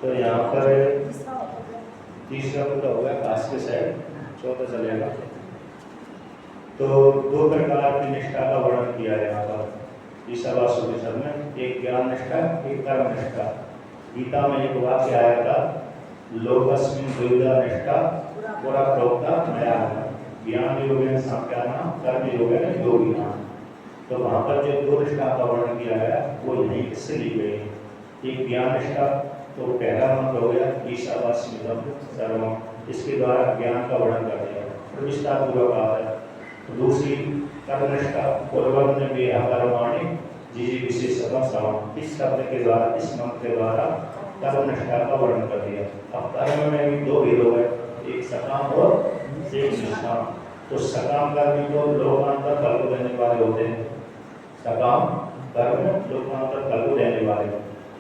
तो यहाँ पर तीसरा पूरा हो गया काश के साइड, चौथा चलेगा। तो दो प्रकार की निष्ठा का वर्णन किया है यहाँ पर ईशावासोपनिषद में, एक ज्ञान निष्ठा, एक कर्म निष्ठा। गीता में एक वाक्य आया था, लोकस्मिन् द्विविधा निष्ठा पुरा प्रोक्ता मया ज्ञान योगेन सांख्यानां कर्म योगेन योगिनां। तो वहाँ पर जो दो निष्ठा का वर्णन किया गया वो यहीं किससे ली गई। एक ज्ञान निष्ठा, तो पहला मंत्र हो गया ईशावास्यमिदं सर्वम्, इसके द्वारा ज्ञान का वर्णन कर दिया, प्रतिष्ठा पूर्वक आता है। दूसरी कर्मनिष्ठा, पूर्वज्ञ कर्माणि जिजी विशेषतः श्रवण, इस शब्द के द्वारा, इस मंत्र के द्वारा कर्मनिष्ठा का वर्णन कर दिया। अब कर्म में भी दो भेद हो गए, एक सकाम और एक निष्काम। तो सकाम कर्म तो लोकांतर फल को देने वाले होते हैं, सकाम कर्म लोकांतर फल को देने वाले,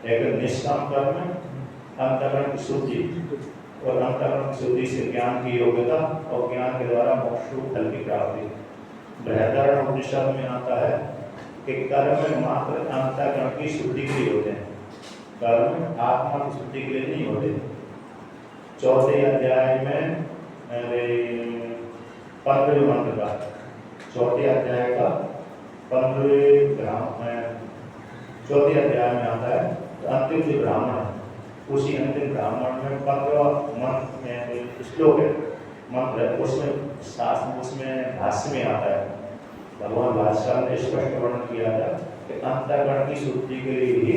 लेकिन निष्काम कर्म अंतःकरण की शुद्धि, और अंतःकरण की शुद्धि से ज्ञान की योग्यता, और ज्ञान के द्वारा मोक्ष रूप फल की प्राप्ति। बृहदारण्यक उपनिषद में आता है कि कर्म मात्र अंतःकरण की शुद्धि के लिए होते हैं, कर्म आत्मा की शुद्धि के लिए नहीं होते। चौथे अध्याय में 15वें मंत्र का, चौथे अध्याय का 15वें चौथे अध्याय में आता है, तो अंतिम जो ब्राह्मण है, उसी अंतिम ब्राह्मण में 15वां श्लोक है, मंत्र है, उसमें भाष्य में आता है, भगवान भाष्य ने स्पष्ट वर्णन किया था कि अंतःकरण की शुद्धि के लिए ही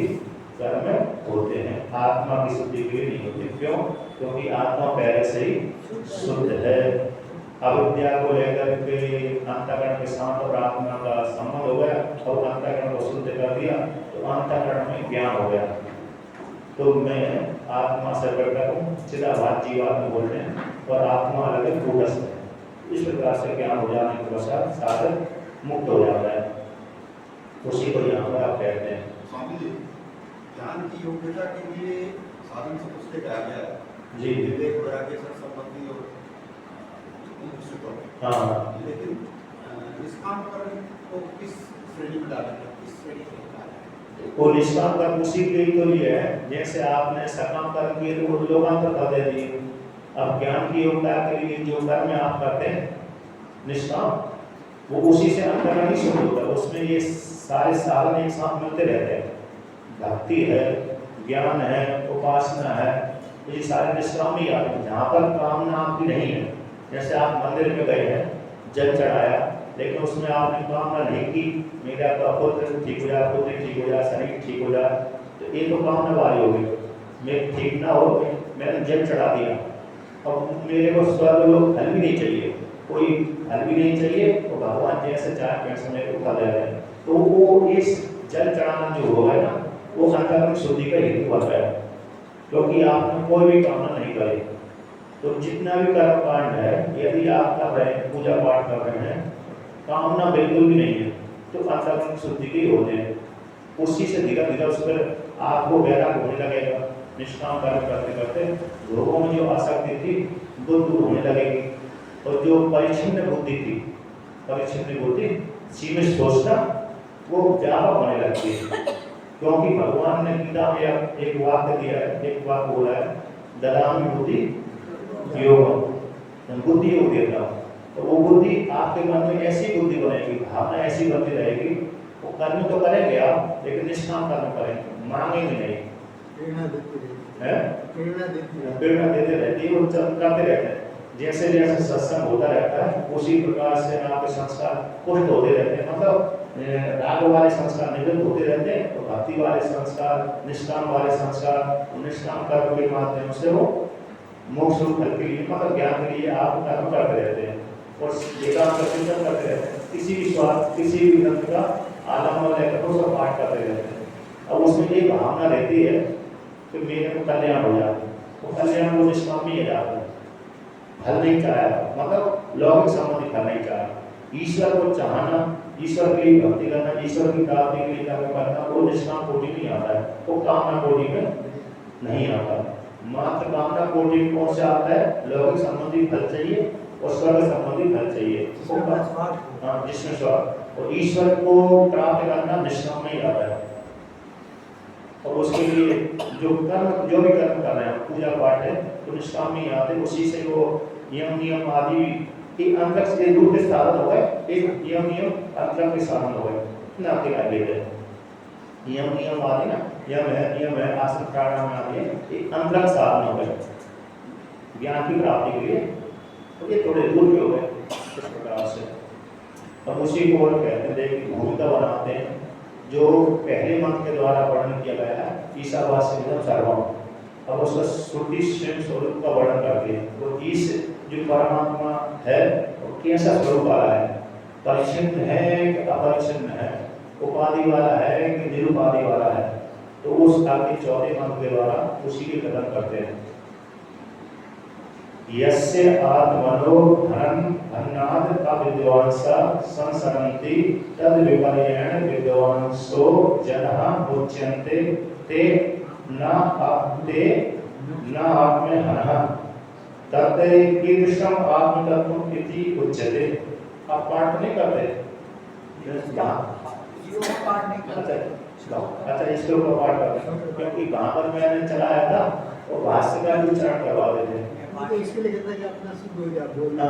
कर्म होते हैं, आत्मा की शुद्धि के लिए नहीं होते। क्यों? क्योंकि आत्मा पहले से ही शुद्ध है। अविद्या को लेकर के अंतःकरण के साथ और आत्मा का संबंध हो गया, और अंतःकरण को शुद्ध कर दिया तो अंतःकरण में ज्ञान हो गया। तो मैं आत्मा से प्रकट हूँ, चिदाभास जीवात्मा बोलते हैं, और आत्मा अलग है, कूटस्थ है। इस प्रकार से ज्ञान हो जाने के पश्चात साधक मुक्त हो जाता है, उसी को यहाँ पर आप कहते हैं। स्वामी जी, ज्ञान की योग्यता के लिए साधन से पुस्तक कहा गया है जी, विवेक वैराग्य से संबंधी और हाँ, लेकिन निष्काम कर्म को किस श्रेणी में डाला है, किस श्रेणी में डाला है? वो निष्काम कर्म उसी के लिए तो लिए है, जैसे आपने सकाम कर्म किए तो वो लोकांतर कर दे दिए। अब ज्ञान की योग्यता के लिए जो कर्म आप करते हैं निष्काम, वो उसी से अंतःकरण ही शुरू होता है, उसमें ये सारे साधन एक साथ मिलते रहते हैं। भक्ति है, ज्ञान है, उपासना है, ये सारे निष्काम ही आते हैं, जहाँ पर कामना आपकी नहीं है। जैसे आप मंदिर में गए हैं, जल चढ़ाया, लेकिन उसमें आपने कामना नहीं की मेरा पुत्र ठीक हो जाए, पुत्री ठीक हो जाए, शरीर ठीक हो जाए, तो ये तो कामना वाली हो गई। मैं ठीक ना हो, मैंने जल चढ़ा दिया, अब मेरे को स्वर्ग लोग फल भी नहीं चाहिए, कोई फल भी नहीं चाहिए, तो भगवान जैसे चाहे वैसे मेरे को फल दे रहे हैं। तो वो इस जल चढ़ाना जो होगा ना, वो अंतःकरण शुद्धि का हेतु बन रहा है, क्योंकि आपने कोई भी कामना नहीं करी। तो जितना भी कर्म कांड है, यदि आप कर रहे हैं, पूजा पाठ कर रहे हैं, कामना बिल्कुल भी नहीं है, तो अंतःकरण शुद्धि के होते हैं। उसी से धीरे धीरे उस पर आपको वैराग्य होने लगेगा। निष्काम कर्म करते करते लोगों में जो आसक्ति थी वो दूर होने लगेगी, और जो परिच्छिन्न बुद्धि थी, परिच्छिन्न बुद्धि, सीमित सोचना, वो व्यापक होने लगती है। क्योंकि भगवान ने गीता में एक वाक्य दिया है, एक वाक्य बोला है, ददामि बुद्धि योग, बुद्धि योग देता हूँ। तो वो बुद्धि आपके मन में ऐसी बुद्धि बनेगी, भावना ऐसी बनती रहेगी, वो कर्म तो करेंगे आप, लेकिन निष्काम कर्म करेंगे, मांगेंगे नहीं, प्रेरणा देते रहती है, वो करते रहते हैं। जैसे जैसे सत्संग होता रहता है, उसी प्रकार से आपके संस्कार पुष्ट होते रहते हैं, मतलब राग वाले संस्कार निवृत्त होते रहते हैं, तो भक्ति वाले संस्कार, निष्काम वाले संस्कार, निष्काम कर्म के माध्यम से वो मोक्ष रूप फल के लिए, मतलब ज्ञान के लिए आप कर्म करते रहते हैं, और एकांत चिंतन करते रहते हैं। किसी भी स्वाद, किसी भी ग्रंथ का आलम्बन लेकर उसका पाठ करते रहते हैं। अब उसमें ये भावना रहती है कि मेरे को कल्याण हो जाए, वो कल्याण को निष्काम ही जाता है, फल नहीं चाहा, मतलब लौकिक संबंधी फल नहीं चाहा। ईश्वर को चाहना, ईश्वर के लिए भक्ति करना, ईश्वर की प्राप्ति के लिए कर्म करना, वो निष्काम कोटि में आता है, वो कामना कोटि में नहीं आता। मात्र कामना कोटि में कौन से आता है? लौकिक संबंधी फल चाहिए और स्वर्ग संबंधी फल चाहिए, जिसमें स्वार्थ, और ईश्वर को प्राप्त करना निष्काम नहीं आता है। और उसके लिए जो भी कर्म कर रहे हैं, पूजा पाठ है, तो निष्काम में याद है, उसी से वो नियम आदि एक अंतर से दूर के साधन हो गए, एक नियम अंतर के साधन हो गए ना के आगे है नियम आदि ना नियम है आसन प्राणायाम आदि है, एक अंतर साधन हो गए ज्ञान की प्राप्ति के लिए, तो ये थोड़े दूर के हो गए इस प्रकार से। अब उसी को और कहते हैं देखिए भूमिका बनाते हैं जो पहले मंत्र के द्वारा वर्णन किया गया है, ईशावास्यमिदं सर्वम। अब उसका श्रुति स्वयं स्वरूप का वर्णन करती है, तो ईश जो परमात्मा है वो कैसा स्वरूप वाला है, परिच्छिन्न है कि अपरिच्छिन्न है, उपाधि वाला है कि निरुपाधि वाला है, तो उस आगे 14 मंत्र के द्वारा उसी के कथन करते हैं। यस्य आत्मनो धन अन्नाद अविद्वांसा संसरन्ति तद विपर्येण विद्वांसो जनः उच्यन्ते ते न आत्महनः तत् कीदृशम् आत्मतत्त्वम् इति उच्यते। आप पाठ नहीं करते? अच्छा इसके ऊपर पाठ करते हैं, क्योंकि वहाँ पर मैंने चलाया था वो भाष्य का उच्चारण करवा देते हैं। तो इसके लिए कहता है कि अपना शुद्ध हो गया बोलना,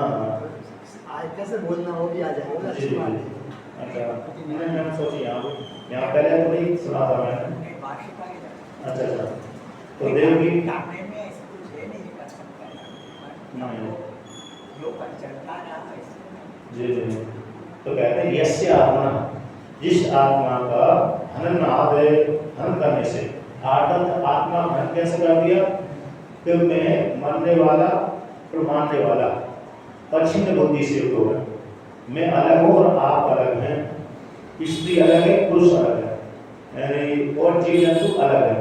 कैसे बोलना वो भी आ जाएगा। अच्छा मैंने सोची यहाँ पहले तो नहीं सुना था मैंने। अच्छा तो देवगी जी तो कहते हैं यस्य आत्मा, जिस आत्मा का हनन करने से आत्मा हनन कैसे कर दिया कि मैं मरने वाला और मारने वाला परिच्छिन्न बुद्धि से युक्त होगा, मैं अलग हूँ और आप अलग हैं, स्त्री अलग है पुरुष अलग है, यानी और जीव जंतु अलग है,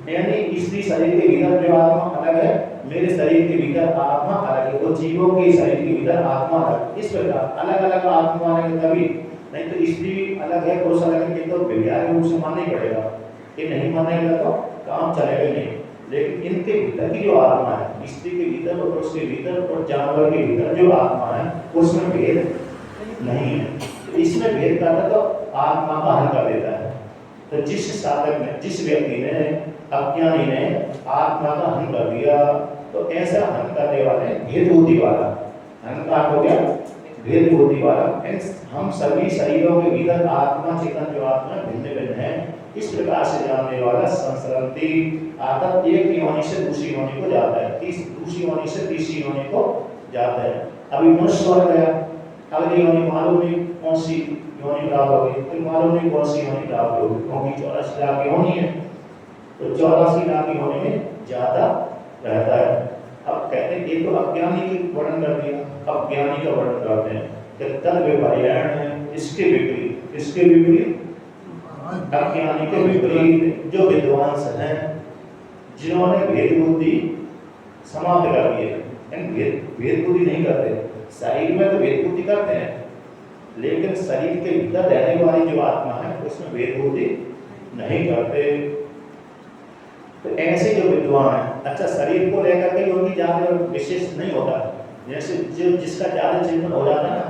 यानी स्त्री शरीर के भीतर जो आत्मा अलग है, मेरे शरीर के भीतर आत्मा अलग है, वो जीवों के शरीर के भीतर आत्मा अलग। इस प्रकार अलग अलग आत्मा आने तभी, नहीं तो स्त्री अलग है पुरुष अलग है, ये तो व्यवहारिक रूप से मानना ही पड़ेगा, ये नहीं मानेगा तो काम चलेगा नहीं। लेकिन इनके भीतर की जो आत्मा है, स्त्री के भीतर और पुरुष के भीतर और जानवर के भीतर जो आत्मा है उसमें भेद नहीं है, तो इसमें भेद करता तो आत्मा का हल कर देता है। तो जिस साधक ने, जिस व्यक्ति ने, अज्ञानी ने आत्मा का हन कर दिया, तो ऐसा हन करने वाले भेद बुद्धि वाला, अहंकार हो गया भेद बुद्धि वाला, हम सभी शरीरों के भीतर आत्मा चेतन जो आत्मा भिन्न भिन्न है, इस प्रकार से जानने वाला संसरती आत्मा एक योनि से दूसरी योनि को जाता है, दूसरी योनि से तीसरी योनि को जाता है। अभी मनुष्य हो गया, अगली योनि मालूम नहीं कौन सी योनि प्राप्त होगी, फिर मालूम नहीं कौन सी योनि प्राप्त होगी, क्योंकि 84 लाख योनि है, तो 84 लाख योनि में ज्यादा रहता है। अब कहते हैं ये तो अज्ञानी की वर्णन कर दिया, अब ज्ञानी का वर्णन करते हैं कि तद विपर्यण है, इसके विपरीत अज्ञानी के विपरीत जो विद्वांस हैं, जिन्होंने भेद बुद्धि समाप्त कर दी है, भेद बुद्धि नहीं करते, शरीर में तो भेद बुद्धि करते हैं, लेकिन शरीर के भीतर रहने वाली जो आत्मा है उसमें भेद बुद्धि नहीं करते। तो ऐसे जो विद्वान है, अच्छा शरीर को लेकर के उनकी ज्यादा विशेष नहीं होता, जैसे जो जिसका ज्यादा चिंतन हो जाता है ना,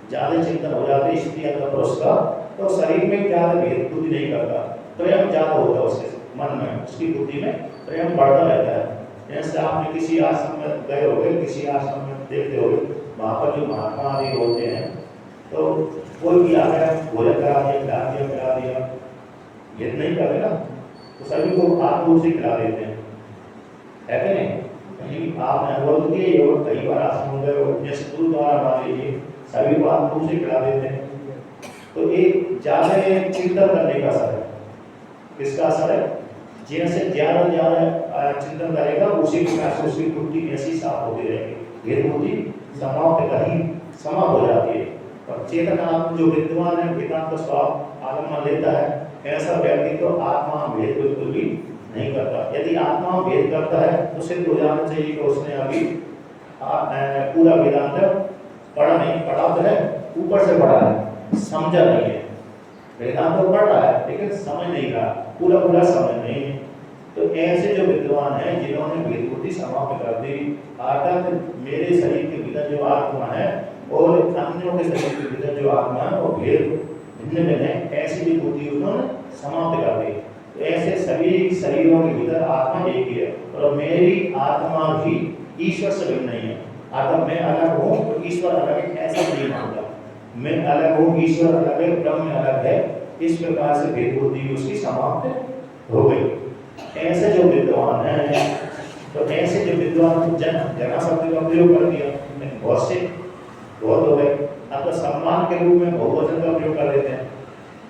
ज्यादा चिंतन हो जाते स्त्री या पुरुष का, तो शरीर में ज्यादा भेद बुद्धि नहीं करता, प्रेम ज्यादा होता है उसके मन में, उसकी बुद्धि में प्रेम बढ़ता रहता है। जैसे आपने किसी आश्रम में गए होगे, किसी आश्रम में देखते होगे, वहाँ पर जो महात्मा आदि होते हैं, तो कोई भी आ गया भोजन करा दिया, भेद नहीं करे ना, तो सभी को आप रूप से खिला देते हैं, है कि नहीं? कहीं आपने अनुभव किए और कई बार आश्रम गए हो, जैसे गुरुद्वारा मान लीजिए, सभी को आप रूप से खिला देते हैं, तो एक ज्यादा चिंतन करने का असर है। किसका असर है? जैसे ज्यादा चिंतन करेगा उसी प्रकार से उसकी बुद्धि ऐसी साफ होती रहेगी, भेद बुद्धि समाप्त हो जाती है। और चेतन आत्मा जो विद्वान है, वेदांत का स्वाभ आत्मा लेता है, ऐसा व्यक्ति तो आत्मा भेद बिल्कुल भी नहीं करता। यदि आत्मा भेद करता है तो सिद्ध हो जाना चाहिए कि उसने अभी पूरा वेदांत पढ़ा नहीं, पढ़ा तो है ऊपर से पढ़ा है, समझा नहीं है। वेदांत तो पढ़ रहा है लेकिन समझ नहीं रहा, पूरा समझ नहीं है। तो ऐसे जो विद्वान हैं जिन्होंने भेद बुद्धि समाप्त कर दी, अर्थात मेरे शरीर के भीतर जो आत्मा है और अन्यों के शरीर के भीतर जो आत्मा है वो भेद भिन्न भिन्न है, ऐसी भी बुद्धि उन्होंने समाप्त कर दी। तो ऐसे सभी शरीरों के भीतर आत्मा एक ही है, और मेरी आत्मा भी ईश्वर से भिन्न नहीं है। अगर मैं अलग हूँ तो ईश्वर अलग है, ऐसा नहीं मानता। मैं अलग हूँ, ईश्वर अलग है, ब्रह्म अलग है, इस प्रकार से भेद बुद्धि उसकी समाप्त हो गई। ऐसे जो विद्वान है, तो ऐसे जो विद्वान जना शब्द का प्रयोग कर दिया, बहुत से बहुत हो गए। अब तो सम्मान के रूप में बहुवचन का प्रयोग कर देते हैं।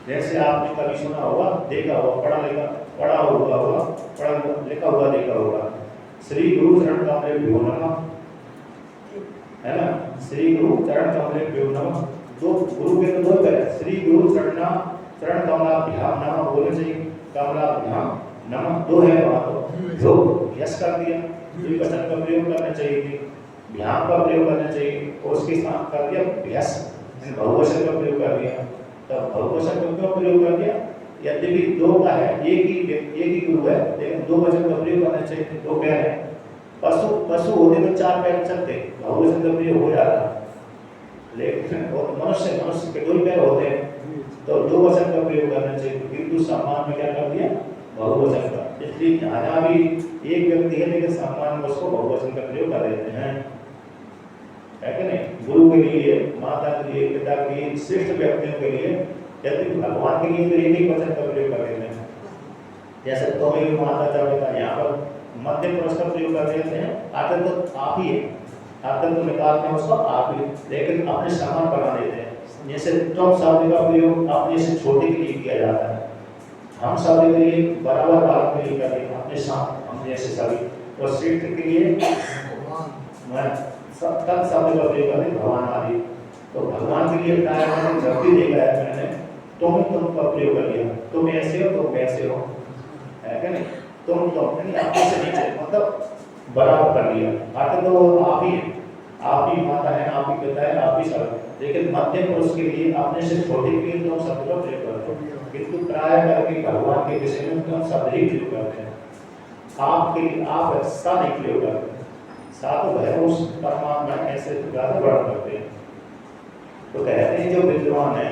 जैसे आपने कभी सुना होगा, देखा होगा, पढ़ा लिखा हुआ देखा होगा, श्री गुरु चरण कमलेभ्यो नमः, है ना, श्री गुरु चरण कमलेभ्यो नमः। दो गुरु के तो दो है, श्री गुरु चरण कमलाभ्याम नमः बोले चाहिए, कमलाभ्याम नमः दो है, वहाँ तो जो यस कर दिया, द्विवचन का प्रयोग करना चाहिए थी, भ्याम का प्रयोग करना चाहिए, और उसके साथ कर दिया भ्यस, बहुवचन का प्रयोग कर दिया। तब बहुवचन का क्यों प्रयोग कर दिया? यद्यपि दो का है, एक ही गुरु है, लेकिन दो वचन का प्रयोग करना चाहिए, दो पैर है। पशु होते तो चार पैर चलते, बहुवचन का प्रयोग हो जाता, लेकिन और मनुष्य के दो ही पैर होते हैं, तो दो वचन का प्रयोग करना चाहिए। किंतु सम्मान में क्या कर दिया? बहुवचन का। इसलिए जहाँ भी एक व्यक्ति है, लेकिन सम्मान में उसको बहुवचन का प्रयोग कर देते हैं, है कि नहीं? गुरु के लिए, माता के लिए, पिता के लिए, श्रेष्ठ व्यक्तियों के लिए, यदि भगवान के लिए तो एक ही वचन का प्रयोग कर देते हैं। जैसे तो मेरी माता पिता, यहाँ पर मध्यम पुरुष का प्रयोग कर देते हैं, आखिर तो आप ही है, आखिर तो निकालते हैं उसको आप ही, लेकिन अपने समान बना देते हैं। जैसे तुम शब्द का प्रयोग अपने से छोटे के लिए किया जाता है, हम शब्द के लिए बराबर बात के लिए करते हैं, अपने साथ हम जैसे सभी, और श्रेष्ठ के लिए सब तक शब्द का प्रयोग करते भगवान आदि। तो भगवान के लिए भक्ति देखा है मैंने, तुम का प्रयोग कर लिया, तुम ऐसे हो तुम वैसे हो, है क्या नहीं? तुम नहीं, आपसे से नीचे, मतलब बराबर कर लिया। आखिर तो आप ही माता है, आप ही पिता है, आप ही सब। लेकिन मध्यम पुरुष के लिए अपने से छोटे के लिए तुम शब्द का प्रयोग करते हो, किंतु प्राय करके भगवान के विषय में तुम शब्द ही प्रयोग करते हैं। आपके लिए आप सा नहीं प्रयोग करते, सात है उस परमात्मा ऐसे ज्यादा बड़ा करते हैं। तो कहते हैं जो विद्वान है,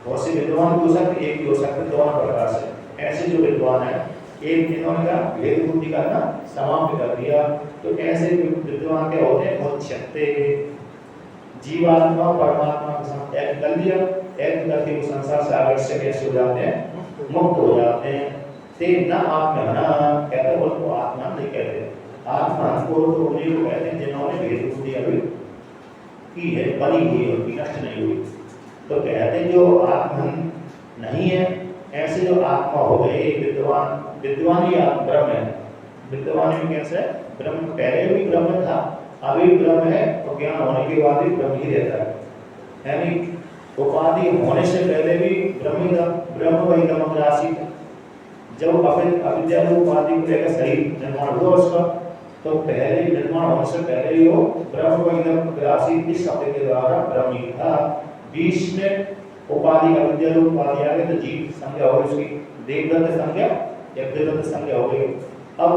बहुत से विद्वान हो सकते, एक भी हो सकते, दोनों प्रकार से। ऐसे जो विद्वान है, एक इन्होंने का भेद बुद्धि करना समाप्त कर दिया। तो ऐसे विद्वान क्या होते हैं? मुच्यते, जीवात्मा परमात्मा के साथ एक कर दिया, एक करके वो संसार सागर से कैसे हो जाते हैं? मुक्त हो जाते हैं। ते न आत्मा, कहते बोल तो आत्मा नहीं कहते, आत्मा को तो उन्हीं को कहते हैं जिन्होंने भेद बुद्धि अभी की है, बनी हुई है, नष्ट नहीं हुई। तो कहते हैं जो आत्मा नहीं है, ऐसे जो आत्मा हो गए विद्वान ही ब्रह्म है। विद्वान में कैसे? ब्रह्म पहले भी ब्रह्म था, अभी ब्रह्म है, और ज्ञान होने के बाद भी ब्रह्म ही रहता है। यानी उपाधि होने से पहले भी ब्रह्म ही था, ब्रह्म वही दमक राशि था। जब अविद्या उपाधि को लेकर सही निर्माण हुआ उसका, तो पहले निर्माण होने से पहले ही वो ब्रह्म वही दमक राशि इस शब्द के द्वारा ब्रह्म ही था। बीच में उपाधि अविद्या उपाधि आ गई, तो जीव संज्ञा हो गई, उसकी देवदत्त संज्ञा या वेददत्त संज्ञा हो गई। अब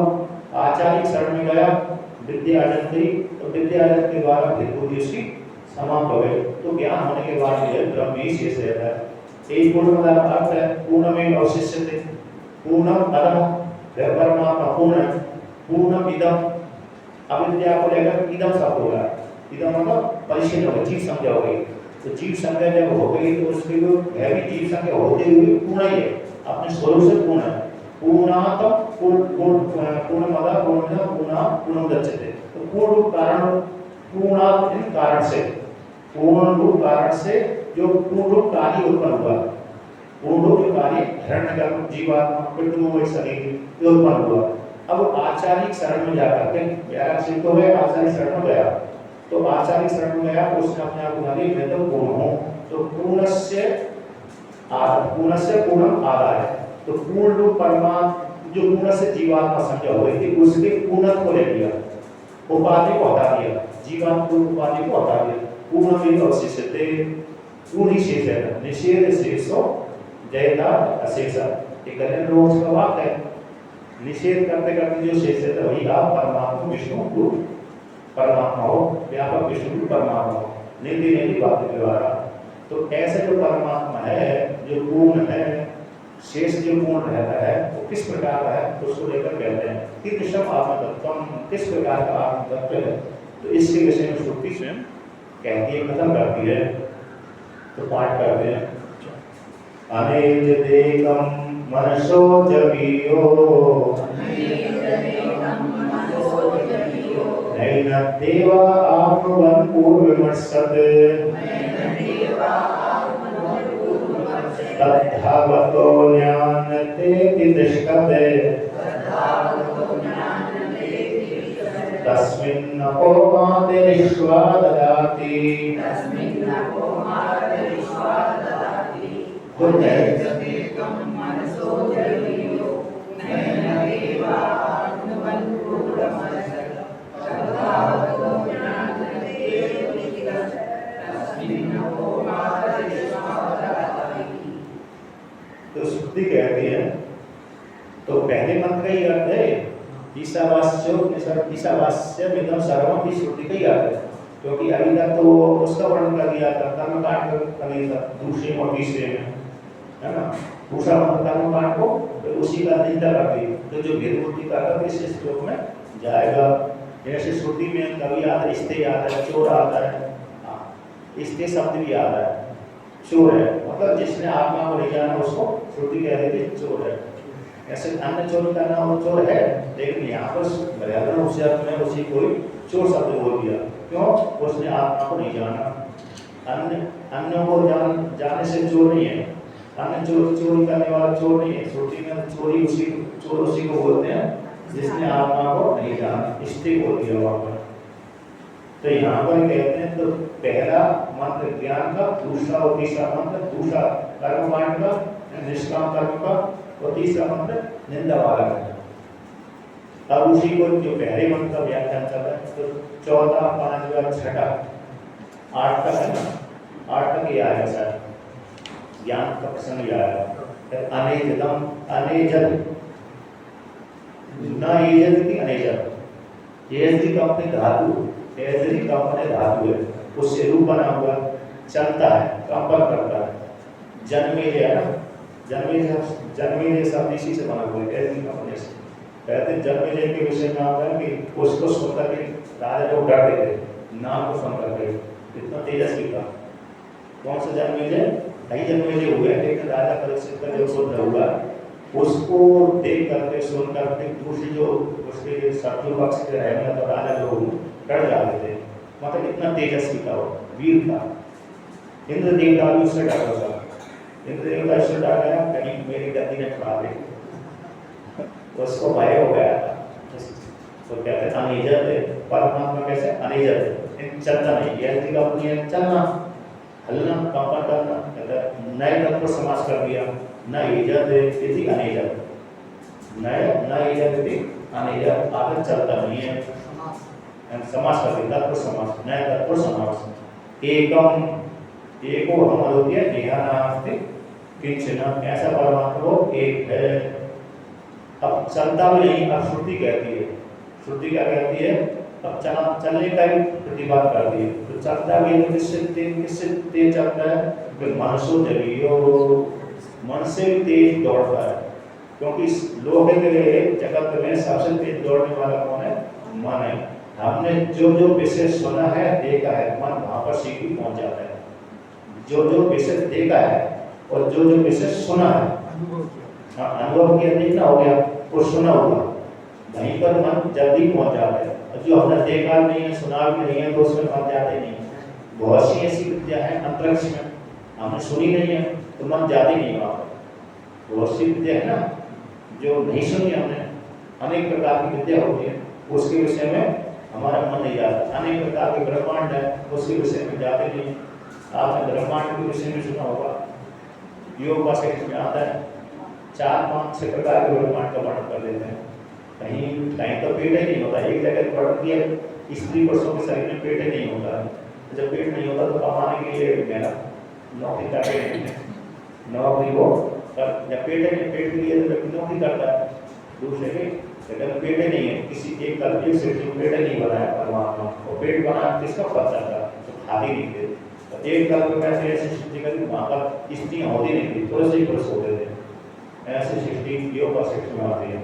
आचार्य शरण में गया, विद्या अर्जन करी, तो विद्या अर्जन के द्वारा भेद बुद्धि उसकी समाप्त हो गई। तो ज्ञान होने के बाद यह ब्रह्म ही शेष रहता है। एक पूर्ण मतलब अर्थ है पूर्णमेव अवशिष्यते, पूर्णम अदम, परमात्मा पूर्ण है, पूर्णम इदम। अविद्या को लेकर इदम शब्द होगा, इदम मतलब परिच्छिन्न हो गई, जीव संज्ञा हो गई। तो जीव संज्ञा जब हो गई तो उसके जो है भी जीव संज्ञा होते हुए पूर्ण ही है, अपने स्वरूप से पूर्ण है। पूर्णातम पूर्णमुदच्यते। तो पूर्ण रूप कारण, पूर्णात कारण से, पूर्ण रूप कारण से जो पूर्ण रूप कार्य उत्पन्न हुआ, पूर्ण रूप कार्य हिरण्यगर्भ जीवात्मा पिंडमय शरीर उत्पन्न हुआ। अब आचार्य शरण में जाकर के ग्यारह सिद्ध हो गए, आचार्य शरण में गया, तो आचार्य शरण में गया, उसने अपने आप बना लिया मैं तो पूर्ण हूँ। तो पूर्णस्य पूर्णम आधार है। तो पूर्ण रूप परमात्मा जो पूर्ण से जीवात्मा संज्ञा हो गई थी, उसके पूर्णत्व को ले लिया, उपाधि को हटा दिया, जीवात्मा उपाधि को हटा दिया। पूर्ण में अवशिष्यते, पूर्ण ही शेष है, निषेध शेषो जयता अशेष। एक अन्य रोज का वाक्य है, निषेध करते करते जो शेष है वही आप परमात्मा विष्णु रूप परमात्मा हो, व्यापक विष्णु रूप परमात्मा हो, निधि बात के द्वारा। तो ऐसे जो परमात्मा है, जो पूर्ण है, शेष जो गुण रहता है वो किस प्रकार का है, तो उसको लेकर कहते हैं कीदृशम आत्मतत्वम, किस प्रकार का आत्मतत्व है। तो इसके विषय में श्रुति स्वयं कहती है, कथन करती है। तो पाठ करते हैं। अनेज देकम मनसो जपियो नैन देवा आत्मवन पूर्वमर्षत तद्धावतो ज्ञानते तिष्ठते तस्मिन्नको मातिरिश्वा ददाति। तो श्रुति कहती है, तो पहले मंत्र का ही अर्थ है ईशावास्यमिदं सर्वम की श्रुति का ही अर्थ है, क्योंकि अभी तक तो उसका वर्णन कर दिया था कर्मकांड का नहीं था, दूसरे और तीसरे में, है ना। दूसरा मंत्र कर्मकांड को तो उसी का निंदा कर दी, तो जो भेद बुद्धि का अर्थ इस श्लोक में जाएगा। जैसे श्रुति में कभी आता है स्ते आता है, चोर आता है, स्ते शब्द भी आता है, चोर है मतलब जिसने आत्मा को ले जाना उसको श्रुति कह रही थी चोर है। ऐसे अन्य चोरी करना वो चोर है, लेकिन यहाँ पर व्याकरण उस अर्थ में उसी कोई चोर शब्द बोल दिया, क्यों? उसने आत्मा को नहीं जाना। अन्य को जाने से चोर नहीं है, अन्य चोरी करने वाला चोर नहीं है। श्रुति में चोरी चोर उसी को बोलते हैं जिसने आत्मा को नहीं जाना, स्थिति बोल दिया वहाँ पर। तो यहाँ पर कहते हैं, तो पहला मंत्र ज्ञान का, दूसरा और तीसरा मंत्र, दूसरा कर्मकांड का निष्काम कर्म का, और तीसरा मंत्र निंदा वाला है। अब उसी को जो पहले मंत्र का व्याख्यान चल रहा है, तो चौथा, पांचवा, छठा, 8 तक है ना, 8 तक ये आएगा सर, ज्ञान का प्रसंग ये आएगा। अनेजदम, अनेजद ना एजद की अनेजद, एजदी का अपने धातु, एजदी का अपने धातु है, उससे रूप बना हुआ, चलता है, कंपन करता है। जन्मे है ना, जन्मे शब्द इसी से बना हुआ है, एजदी का अपने से। कहते हैं जन्मे के विषय में आता है कि उसको सुनकर के राजा लोग डरते थे, नाम को सुनकर के, इतना तेजस्वी था। कौन सा जन्मे नहीं जन्मे हुए, लेकिन राजा परीक्षित का जो शुद्ध हुआ उसको देख करके सुन करके दूसरे जो उसके शत्रु पक्ष के रहने तो राजा लोग डर जाते थे, मतलब इतना तेजस्वी था, वीर था। इंद्र देवता भी उससे डरता था, इंद्र देवता इससे डर गया कहीं मेरी गद्दी ने खड़ा दे, उसको भय हो गया था। तो कहते हैं अनिजत, परमात्मा कैसे अनिजत, चलता नहीं, यह का अपनी चलना, हलना, कंपन करना, नए तत्व को समास कर दिया, न इजत इति अनिजत, न इजत इति अनिजत, आगे चलता नहीं है, समास कर दिया, तत्व समास, नए तत्व समास। एकम, एको हम अद्वितीय नेहानास्ति किंचन, ऐसा परमात्मा को एक है। अब चलता भी नहीं, अब श्रुति कहती है, श्रुति क्या कहती है, अब चलने का भी प्रतिबाद करती है। तो चलता भी है, किससे तेज चलता है, मनसो जलियो, मन से भी तेज दौड़ता है, क्योंकि लोक के जगत में सबसे तेज दौड़ने वाला कौन है, मन है। हमने जो जो विषय सुना है, देखा है, मन वहां पर सीधी पहुंच जाता है। जो जो विषय देखा है और जो जो विषय सुना है, अनुभव किया, देखना हो गया और सुना होगा, वहीं पर मन जल्दी पहुंच जाता है। जो हमने देखा नहीं है, सुना भी नहीं है, तो उसमें मन जाते नहीं है। बहुत सी ऐसी विद्या है अंतरिक्ष में, हमने सुनी नहीं है तो मन जाते नहीं वहाँ पर। बहुत सी विद्या है ना जो नहीं सुनी हमने, अनेक प्रकार की विद्या होती है, उसके विषय में हमारा मन नहीं जाता। अनेक प्रकार के ब्रह्मांड है, उसके विषय में जाते नहीं। आपने ब्रह्मांड के विषय में सुना होगा, योग वासिष्ठ में आता है, 4-5-6 प्रकार के ब्रह्मांड का वर्णन कर देते हैं। कहीं तो पेट ही नहीं होता, एक जगह वर्णन किया स्त्री पुरुषों के शरीर में पेट ही नहीं होता। जब पेट नहीं होता तो कमाने के लिए मेरा नौकरी करते हैं, नौकरी को जब पेट के लिए तो व्यक्ति नौकरी करता है दूसरे के, लेकिन पेट ही नहीं है, किसी एक कल्पित से पेट ही नहीं बनाया परमात्मा, और पेट बनाया किसका पता था, तो खाली नहीं थे। तो एक कल्प में ऐसी स्थिति करी, वहाँ पर स्त्रियाँ होती नहीं थी, पुरुष ही पुरुष होते थे। ऐसी सृष्टि योग का शिक्षण में आती है।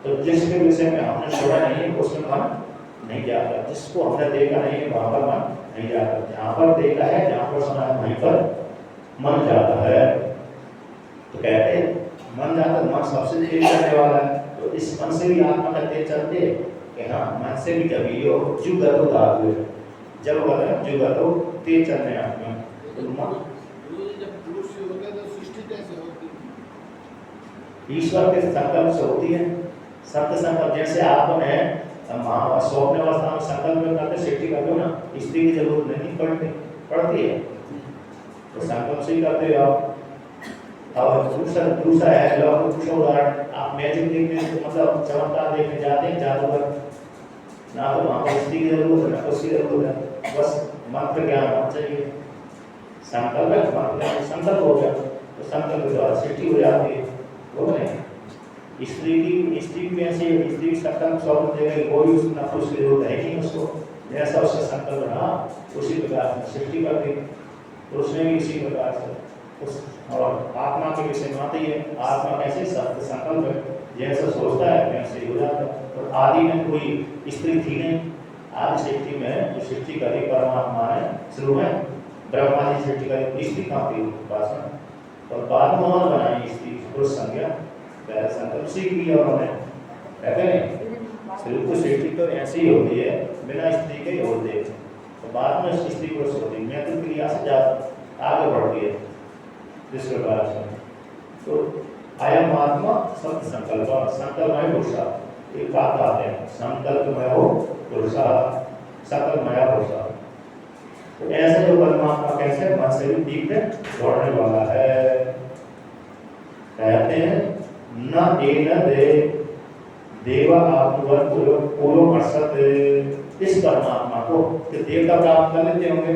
तो जिसके विषय में हमने छोड़ा नहीं है उसमें मन नहीं जाता, जिसको हमने देखा नहीं है वहां पर मन नहीं जाता, जहाँ पर देखा है जहाँ पर सुना है वहीं पर मन जाता है। तो कहते हैं मन जाता, मन सबसे तेज चलने वाला है। तो इस मन से भी आत्मा का तेज चलते हैं कि हाँ मन से भी जब यो जुगतो धातु है, जब बदल जुगतो तेज चलने आत्मा। तो मन जब पुरुष होता है तो सृष्टि कैसे होती है? ईश्वर के संकल्प से होती है। सत्य संकल्प, जैसे आपने स्वप्न अवस्था में संकल्प करते सृष्टि करते हो ना, स्त्री की जरूरत नहीं पड़ती है, तो संकल्प से ही करते हो आप। और दूसरा है लोग दूसरा उदाहरण, आप मैजिक देखने मतलब चमत्कार देखने जाते हैं जादूगर, ना तो वहाँ पर स्त्री की जरूरत है ना उसकी जरूरत है, बस मंत्र ज्ञान होना चाहिए। संकल्प मंत्र संकल्प हो गया तो संकल्प के द्वारा सृष्टि हो जाती है। वो नहीं स्त्री में ऐसे स्त्री संकल्प स्वरूप देने कोई उसना उसकी जरूरत है नहीं उसको, जैसा उसका संकल्प रहा उसी प्रकार से सृष्टि कर दी। तो उसने भी इसी प्रकार से उस और आत्मा के विषय में आती है। आत्मा कैसे सत्य संकल्प है, जैसा सोचता है वैसे हो जाता है। और आदि में कोई स्त्री थी नहीं, आदि सृष्टि में जो सृष्टि करी परमात्मा ने शुरू में ब्रह्मा जी सृष्टि करी, स्त्री कहाँ थी पास में, और बाद में उन्होंने बनाई स्त्री पुरुष संज्ञा, पहले संकल्प सीख लिया उन्होंने। कहते हैं शुरू को सृष्टि तो ऐसी ही होती है बिना स्त्री के ही होती है, तो बाद में स्त्री पुरुष होती है, मैं तो क्रिया से आगे बढ़ती है जिस प्रकार से। तो अयम आत्मा सत्य संकल्प, संकल्पमय पुरुषा, एक बात आते हैं संकल्पमय हो पुरुषा, संकल्पमय पुरुषा। तो ऐसे जो परमात्मा कैसे मन से भी ठीक है दौड़ने वाला है। कहते हैं न एन दे देवा आत्मवर पूर्व वर्षत, इस परमात्मा को कि देवता प्राप्त कर लेते होंगे,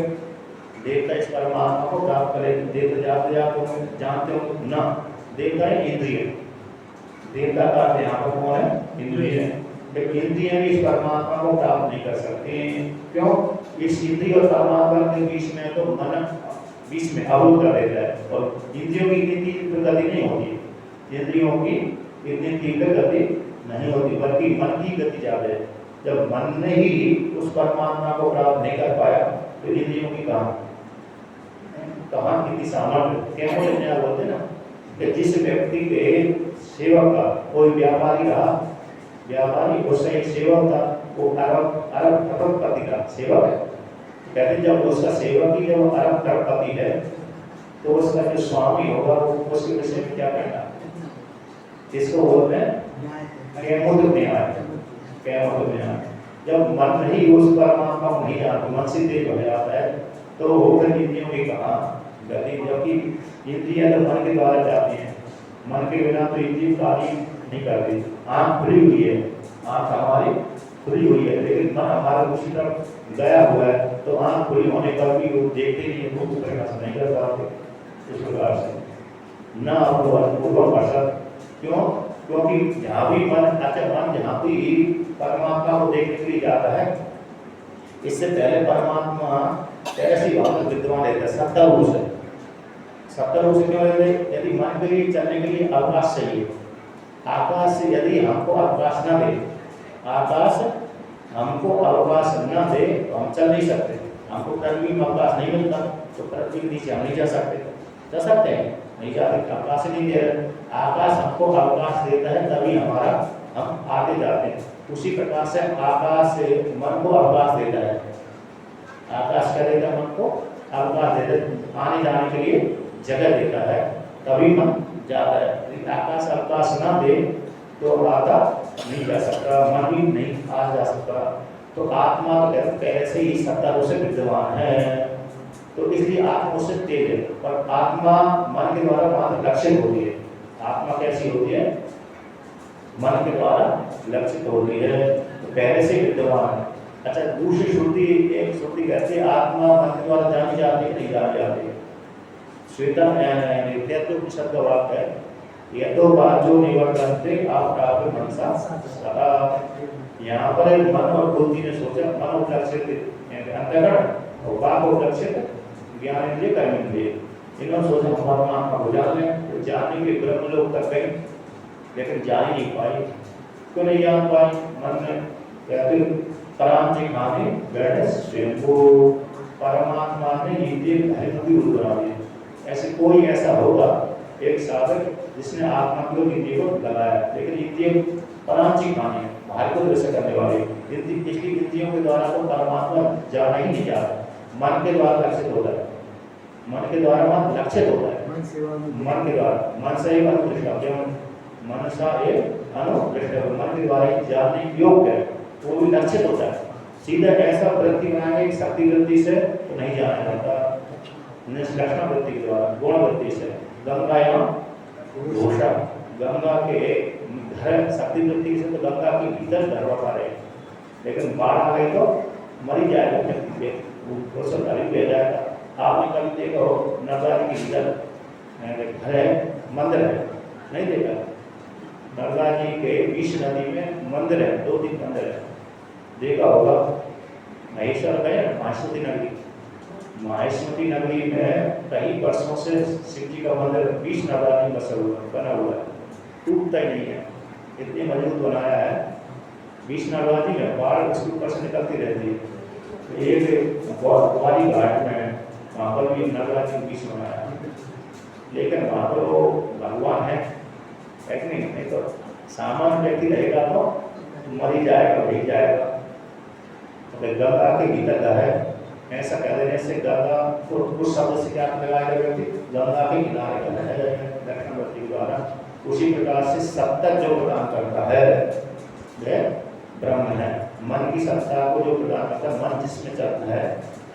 देवता इस परमात्मा को प्राप्त करे, देवता जाते होंगे जानते होंगे ना, देवता है इंद्रिय, देवता का यहाँ पर कौन है इंद्रिय है, लेकिन इंद्रिय भी इस परमात्मा को प्राप्त नहीं कर सकते। क्यों? इस इंद्रिय और परमात्मा के बीच में तो मन बीच में अवरोध कर देता है, और इंद्रियों की इतनी तीव्र गति नहीं होती, इंद्रियों की इतनी तीव्र गति नहीं होती, बल्कि मन की गति ज्यादा है। जब मन ने ही उस परमात्मा को प्राप्त नहीं कर पाया तो इंद्रियों की कहाँ कितनी सामर्थ्य। क्या बोलते ना कि जिस व्यक्ति के सेवक का कोई व्यापारी रहा, व्यापारी उसका एक सेवक था, वो अरब खरबपति का सेवक है। कहते जब उसका सेवक ही जब अरब खरबपति है तो उसका जो स्वामी होगा वो उसके विषय में क्या कहना, इसको बोलते हैं कैमोद न्याय। कैमोद न्याय जब मन ही उस परमात्मा को नहीं जानता, मन से तेज हो जाता है तो होकर इंद्रियों की कहाँ गति, जबकि इंद्रियां तो मन के द्वारा जाती हैं, मन के बिना तो इंद्रिय कार्य नहीं करती। आँख खुली हुई है, आँख हमारी खुली हुई है, लेकिन मन हमारा दूसरी तरफ गया हुआ है, तो आँख खुली होने पर भी वो देखते नहीं है, वो प्रकाश नहीं कर पाते। इस प्रकार से न पूर्व वर्षक, क्यों? क्योंकि जहाँ भी मन मन जहाँ भी परमात्मा को देखने के लिए जाता है, इससे पहले परमात्मा ऐसी भाव विद्वान रहता है सत्ता रूप से। सत्ता रूप से क्यों रहते? यदि मन के लिए चलने के लिए अवकाश चाहिए, आकाश से यदि हमको अवकाश न दे, आकाश हमको अवकाश न दे तो हम चल नहीं सकते। हमको पृथ्वी में अवकाश नहीं मिलता तो पृथ्वी के नीचे हम नहीं जा सकते, जा सकते हैं नहीं जा सकते, अवकाश नहीं दे रहे। आकाश हमको अवकाश देता है तभी हम आगे जाते हैं। उसी प्रकार से आकाश से मन को अवकाश देता है, आकाश क्या देता है? मन को अवकाश देता है, आने जाने के लिए जगह देता है, तभी मन जाता है। यदि आकाश अवकाश ना दे तो आगा नहीं जा सकता, मन भी नहीं आ जा सकता। तो आत्मा तो पहले से ही सत्ता रूप से विद्यमान है, तो इसलिए आत्मा उससे तेज है। पर आत्मा मन के द्वारा मात्र लक्षित होती है। आत्मा कैसी होती है? मन के द्वारा लक्षित होती है, तो पहले से विद्यमान है। अच्छा, दूसरी श्रुति, एक श्रुति कहती है आत्मा मन के द्वारा जानी जाती है, नहीं जानी जाती है। श्वेता उपनिषद का वाक्य है, यह तो बात जो निवर्तन्ते आप प्राप्त मनसा सदा। यहाँ पर मन और बुद्धि ने सोचा, मन उपलक्षित अंतःकरण और बाप उपलक्षित ज्ञान इंद्रिय कर्म इंद्रिय, इन्होंने सोचा परमात्मा को जान लें। जानने के ब्रह्म लोक तक गई, लेकिन जा ही नहीं पाई। क्यों नहीं जान पाई? मन में कहते परांची खाने बैठे स्वयं को परमात्मा ने ये भयमुखी रूप बना दिया। ऐसे कोई ऐसा होगा एक साधक जिसने आत्मा को इंद्रिय को लगाया, लेकिन इंद्रिय परांची खाने बाहर को दृश्य करने वाले पिछली इंद्रियों के द्वारा तो परमात्मा जाना ही नहीं चाहता, मन के द्वारा लक्षित होता है। मन के द्वारा मन लक्षित होता है, मन के द्वारा मन से एक अनुदृष्ट मनसा एक अनुदृष्ट मन के द्वारा ही जानने योग्य है, वो भी लक्षित होता है। सीधा ऐसा वृत्ति बनाएंगे कि शक्ति वृत्ति से तो नहीं जाना जाता, निष्लक्षण वृत्ति के द्वारा गुण वृत्ति से। गंगायाम घोषा, गंगा के घर शक्ति वृत्ति से तो गंगा के भीतर घर बसा रहे, लेकिन बाढ़ आ गई तो मरी जाएगा व्यक्ति पे, वो सब अभी ले जाएगा। आपने कभी देखा हो नर्मदा जी के भीतर घर है, मंदिर है? नहीं देखा? नर्मदा जी के विष नदी में मंदिर है, 2-3 मंदिर है, देखा होगा। महेश्वर गए माहेश्वरी नगरी, माहेश्वरी नगरी में कई वर्षों से शिव जी का मंदिर विष नर्मदा में बसा हुआ बना हुआ है, टूटता ही नहीं है, इतनी मजबूत बनाया है। विष नर्मदा जी में बाढ़ उसके ऊपर से निकलती रहती है। एक ग्वाली घाट में वहाँ पर भी नर्मदा जी विष बनाया, लेकिन वहाँ पर वो भगवान है कि नहीं तो सामान्य व्यक्ति रहेगा तो मर ही जाएगा, रह जाएगा। तो गंगा के भीतर घर है, ऐसा कह देने से गंगा को उस शब्द से क्या लगाया व्यक्ति गंगा के किनारे दक्षिणवर्ती के द्वारा। उसी प्रकार से सत्ता जो प्रदान करता है वह ब्रह्म है। मन की सत्ता को जो प्रदान करता है, मन जिसमें चलता है,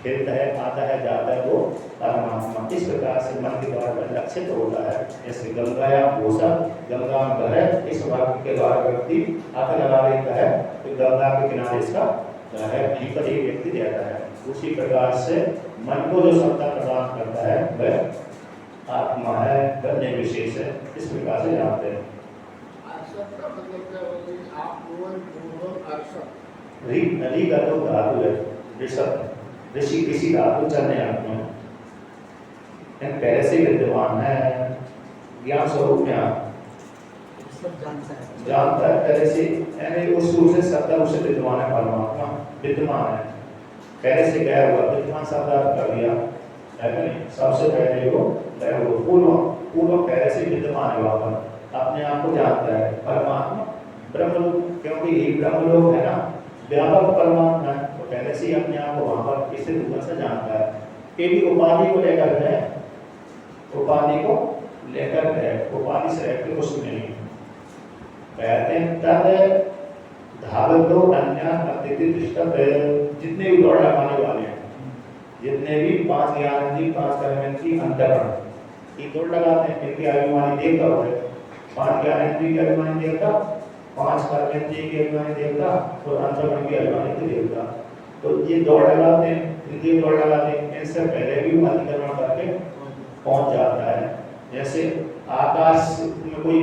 खेलता है, आता है, जाता है, वो परमात्मा। इस प्रकार से मन के द्वारा लक्षित होता है। जैसे गंगा या घोषा, गंगा में घर है, इस वाक्य के द्वारा व्यक्ति आकर लगा लेता है तो गंगा के किनारे इसका घर है, यहीं पर एक व्यक्ति रहता है। उसी प्रकार से मन को जो सत्ता प्रदान करता है वह आत्मा है, गण्य विशेष है। इस प्रकार से जानते हैं। नदी का तो धातु है, ऋषि किसी धातु चलने आत्मा पहले से विद्यमान है, ज्ञान स्वरूप में जानता है पहले से, यानी उस रूप से सत्ता उसे विद्यमान है, परमात्मा विद्यमान है, पहले से गया हुआ। विद्यमान शब्द कर दिया है नहीं, सबसे पहले वो गया हुआ, पूर्व पहले से विद्यमान है, वहाँ पर अपने आप को जानता है परमात्मा ब्रह्मलोक, क्योंकि ये ब्रह्मलोक है ना, व्यापक परमात्मा है, तो पहले से ही अपने आप को वहाँ पर किसी रूप से जानता है। ये भी उपाधि को लेकर है, उपाधि को लेकर है, उपाधि से रहते कुछ नहीं। कहते हैं तद धावतो अन्य अतिथि दृष्टत, जितने भी दौड़ लगाने वाले हैं, जितने भी 5 ज्ञानेंद्रिय 5 कर्मेंद्रिय अंतकरण ये दौड़ लगाते हैं, इनकी अभिमानी देवता हो गए। 5 ज्ञानेंद्रिय के अभिमानी देवता, 5 कर्मेंद्रिय के अभिमानी देवता और अंतकरण के अभिमानी देवता। तो ये दौड़ लगाते हैं, इनकी दौड़ लगाते हैं, इनसे पहले भी अधिकरण करके पहुंच जाता है। जैसे आकाश में कोई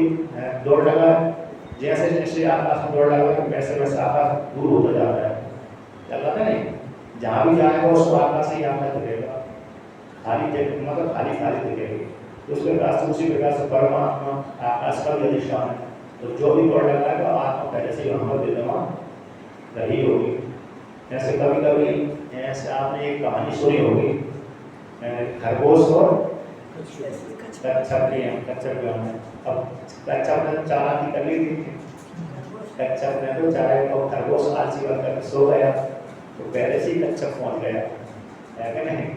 दौड़ लगा, जैसे जैसे आकाश में दौड़ लगा वैसे वैसे आकाश दूर होता जाता है, चल रहा है नहीं, जहाँ भी जाएगा उसको आकाश ही आकाश दिखेगा, खाली जगह मतलब खाली दिखेगी। उस प्रकार से उसी प्रकार से परमात्मा आकाश का भी अधिष्ठान है, तो जो भी दौड़ लगाएगा आत्मा पहले से वहाँ पर विद्यमान रही होगी। जैसे कभी कभी ऐसे आपने एक कहानी सुनी होगी, खरगोश और कच्छप में। अब कच्छप ने चालाकी कर ली थी, कच्छप ने तो चाहे तो खरगोश आलसी बनकर सो गया, तो पहले से ही कच्छप पहुंच गया है कि नहीं।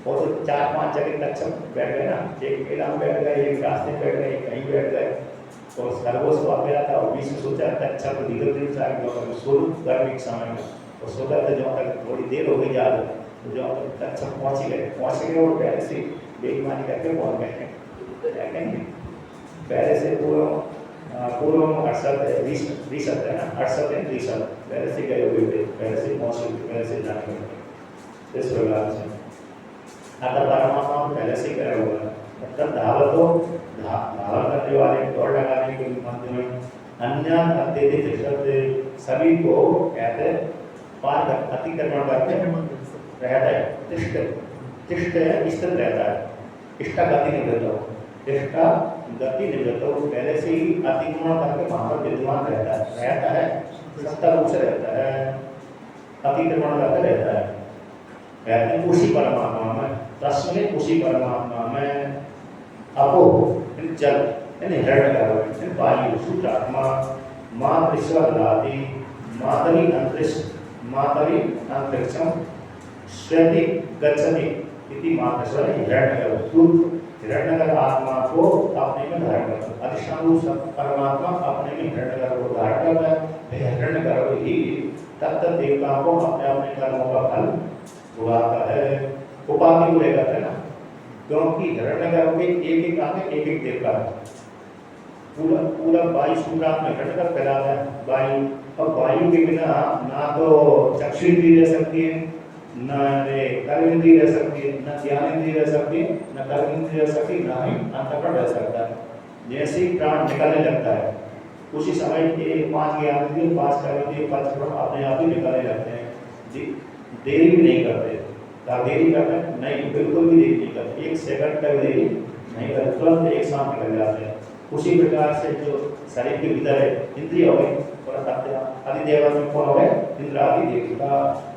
वो तो 4-5 जगह कच्छप बैठ गए ना, एक मेला में बैठ गए, एक रास्ते में बैठ गए, कहीं बैठ गए। तो खरगोश को आ गया था, और बीच में सोचा कच्छप धीरे शुरू गर्मी के समय में, और सोचा था जो तक थोड़ी देर हो गई ज़्यादा, तो जो कच्छप पहुँच गए और पहले से बेईमानी करके पहुँच गए, पहले से पूर्व में 68 है ना, 68 पहले से गए हुए थे, पहले से पहुँचे, पहले से जाने हुए। इस प्रकार से अगर परमात्मा पहले से गया हुआ है, तब धावन करने वाले, दौड़ लगाने के मध्य में अन्य अत्यधिक सभी को कहते पार अतिक्रमण करके रहता है, तिष्ठ स्थिर रहता है, इष्टा गति नहीं देता, इष्टा गति निवृत्त वो पहले से ही अतिक्रमण करके वहां पर विद्यमान रहता है सत्ता रूप से रहता है, अतिक्रमण करके रहता है। कहते हैं उसी परमात्मा में, तस्मै उसी परमात्मा में अपो जल यानी हिरण्यगर्भ वायु सूत्रात्मा मातृस्वर्गादि मातरि अंतरिक्षम श्वेति गच्छति इति मातृस्वर हिरण्यगर्भ आत्मा को अपने में धारण करता है। अधिष्ठान रूप परमात्मा अपने में हिरण्यगर्भ को धारण करता है। हिरण्यगर्भ ही तत्त देवताओं को अपने अपने कर्मों का फल उगाता है। उपाधि को लेकर है ना, क्योंकि हिरण्यगर्भ में एक एक आते एक एक देवता है। पूरा वायु सूत्रात्मा में हिरण्यगर्भ फैलाता है वायु। अब वायु के बिना ना तो चक्षु इंद्रिय रह सकती है, न कर्म इंद्रिय रह सकती है, न ज्ञान इंद्रिय रह सकती है, न कर्म इंद्रिय रह सकती है, न ही अंतःकरण रह सकता है। जैसे ही प्राण निकलने लगता है उसी समय के 5 ज्ञान इंद्रिय 5 कर्म इंद्रिय 5 कर्म अपने आप ही निकलने लगते हैं। देरी भी नहीं करते। देरी करते नहीं, बिल्कुल भी देरी नहीं करते, 1 सेकंड तक देरी नहीं करते, तुरंत एक साथ निकल जाते हैं। उसी प्रकार से जो शरीर के भीतर है इंद्रिय हो गई और अधिदेवता में कौन हो गए इंद्रादि देवता।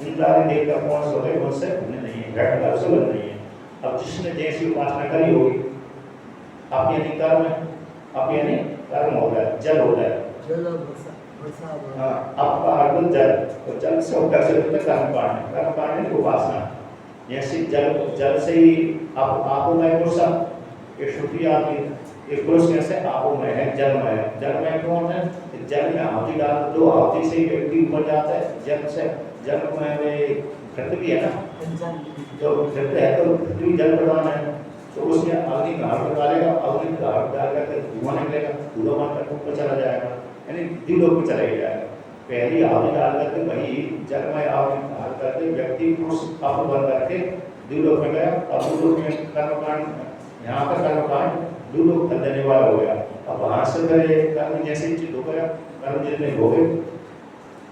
इंद्रादि देवता कौन से हो गए, उनसे भिन्न नहीं है, घट से भिन्न नहीं है। अब जिसने जैसी उपासना करी होगी आप यानी कर्म होता है, जल होता है, आपका अर्थ जल, तो जल से होकर से कर्म कांड उपासना। जैसे जल से ही आपो में पुरुष एक श्रुति आती है, एक पुरुष कैसे आपो में है, जल में है। जल में कौन है, जल में आहुति डाल दो आहुति से व्यक्ति ऊपर जाता है। जल से जल में घृत भी है ना, तो घृत है तो पृथ्वी जल प्रधान है, तो उसमें अग्नि धारण डालेगा, अग्नि धारण डाल करके धुआं निकलेगा, धुआं बन करके ऊपर चला जाएगा, यानी द्विलोक में चला जाएगा। पहली आहुति डाल करके वही जल में आहुति डाल करके व्यक्ति पुरुष आप बन करके द्विलोक में गया। अब द्विलोक में कर्मकांड, यहाँ पर कर्मकांड द्विलोक कर देने वाला हो गया। अब वहाँ से फिर कर्म जैसे चीज हो गया, कर्म जितने हो गए